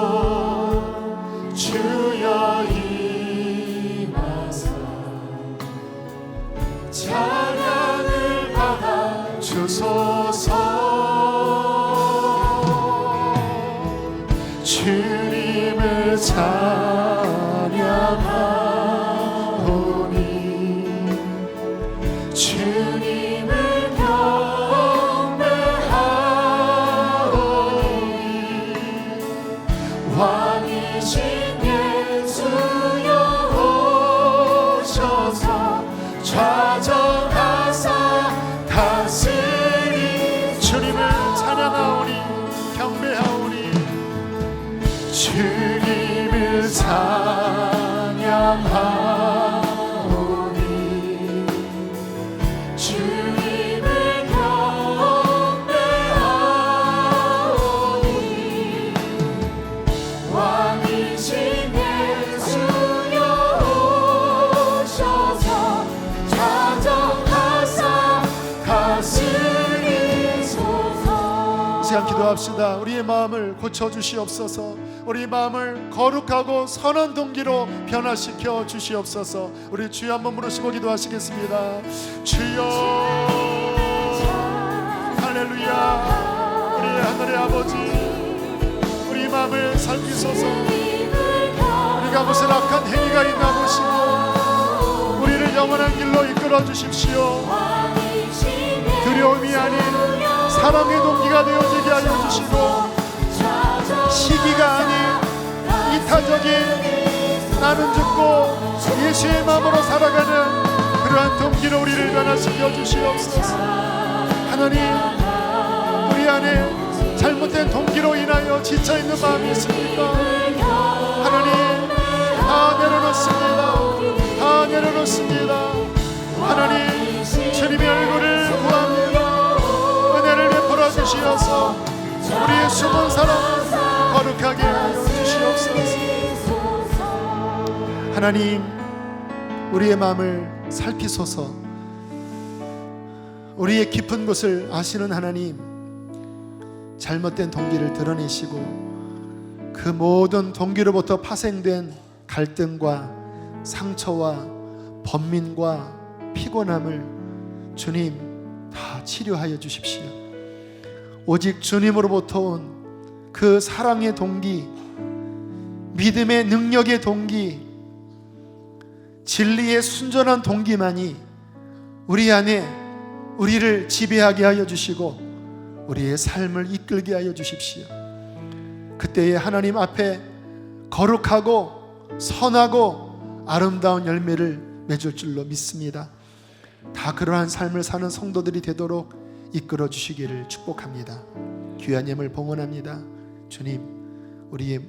Speaker 1: 주여 임하사 찬양을 받아 주소서. 주님을 찬양하오니 주님을 경배하오니 왕이신 예수여 오셔서 좌정하사 다스리. 주님을 찬양하오니 경배하오니 주님을 찬양하오니 주님을 경배하오니 왕이신 예수여 오셔서 좌정하사 다스리소서. 기도합시다. 우리의 마음을 고쳐주시옵소서. 우리 마음을 거룩하고 선한 동기로 변화시켜 주시옵소서. 우리 주여 한번 부르시고 기도하시겠습니다. 주여, 할렐루야. 우리의 하늘의 아버지, 우리 마음을 살피소서. 우리가 무슨 악한 행위가 있나 보시고 우리를 영원한 길로 이끌어 주십시오. 두려움이 아닌 사랑의 동기가 되어지게 하여 주시고, 시기가 아닌 이타적인 나는 죽고 예수의 마음으로 살아가는 그러한 동기로 우리를 변화시켜 주시옵소서. 하나님, 우리 안에 잘못된 동기로 인하여 지쳐있는 마음이 있습니까? 하나님, 다 내려놓습니다. 다 내려놓습니다. 하나님, 주님의 얼굴을 구합니다. 은혜를 베풀어 주시어서 우리의 숨은 사랑 거룩하게 하여 주시옵소서. 하나님, 우리의 마음을 살피소서. 우리의 깊은 곳을 아시는 하나님, 잘못된 동기를 드러내시고 그 모든 동기로부터 파생된 갈등과 상처와 번민과 피곤함을 주님 다 치료하여 주십시오. 오직 주님으로부터 온 그 사랑의 동기, 믿음의 능력의 동기, 진리의 순전한 동기만이 우리 안에 우리를 지배하게 하여 주시고 우리의 삶을 이끌게 하여 주십시오. 그때에 하나님 앞에 거룩하고 선하고 아름다운 열매를 맺을 줄로 믿습니다. 다 그러한 삶을 사는 성도들이 되도록 이끌어 주시기를 축복합니다. 귀한 예물 봉헌합니다. 주님, 우리의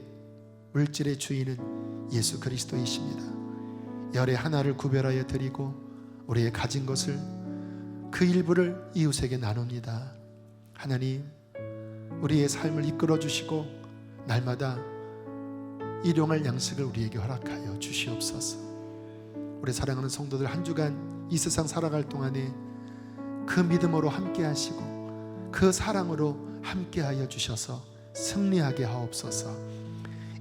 Speaker 1: 물질의 주인은 예수 그리스도이십니다. 열의 하나를 구별하여 드리고 우리의 가진 것을 그 일부를 이웃에게 나눕니다. 하나님, 우리의 삶을 이끌어 주시고 날마다 일용할 양식을 우리에게 허락하여 주시옵소서. 우리 사랑하는 성도들 한 주간 이 세상 살아갈 동안에 그 믿음으로 함께 하시고 그 사랑으로 함께 하여 주셔서 승리하게 하옵소서.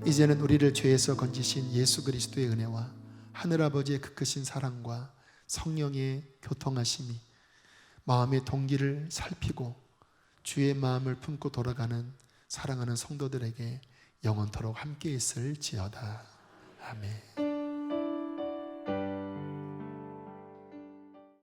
Speaker 1: 이제는 우리를 죄에서 건지신 예수 그리스도의 은혜와 하늘아버지의 그 크신 사랑과 성령의 교통하심이 마음의 동기를 살피고 주의 마음을 품고 돌아가는 사랑하는 성도들에게 영원토록 함께 있을지어다. 아멘.